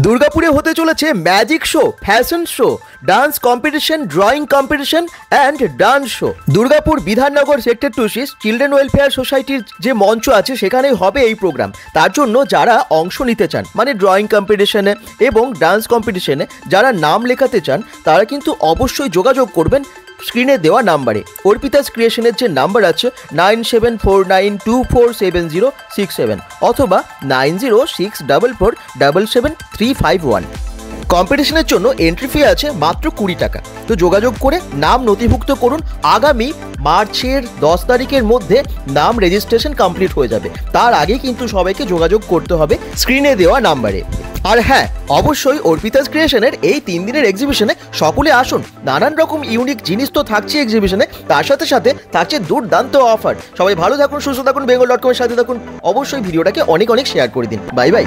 দুর্গাপুরে হতে চলেছে magic show, fashion show, dance competition, drawing competition and dance show. Durgapur Bidhannagar sector 26 children welfare সোসাইটির যে মঞ্চ আছে সেখানেই হবে এই প্রোগ্রাম। তার জন্য যারা অংশ নিতে চান, মানে ড্রয়িং কম্পিটিশনে এবং ডান্স কম্পিটিশনে যারা নাম লেখাতে চান, তারা কিন্তু অবশ্যই যোগাযোগ করবেন স্ক্রিনে দেওয়া নাম্বারে। অর্পিতাস ক্রিয়েশনের যে নাম্বার আছে 9749247067 অথবা 9064477351। কম্পিটিশনের জন্য এন্ট্রি ফি আছে মাত্র 20 টাকা। তো যোগাযোগ করে নাম নথিভুক্ত করুন। আগামী মার্চের 10 তারিখের মধ্যে নাম রেজিস্ট্রেশন কমপ্লিট হয়ে যাবে। তার আগে কিন্তু সবাইকে যোগাযোগ করতে হবে স্ক্রিনে দেওয়া নাম্বারে। আর হ্যাঁ, অবশ্যই অর্পিতাস ক্রিয়েশনের এই 3 দিনের এক্সিবিশনে সকলে আসুন। নানান রকম ইউনিক জিনিস তো থাকছে এক্সিবিশনে, তার সাথে সাথে থাকছে দুর্দান্ত অফার। সবাই ভালো থাকুন, সুস্থ থাকুন, bengal.com এর সাথে থাকুন। অবশ্যই ভিডিওটাকে অনেক অনেক শেয়ার করে দিন। Bye bye.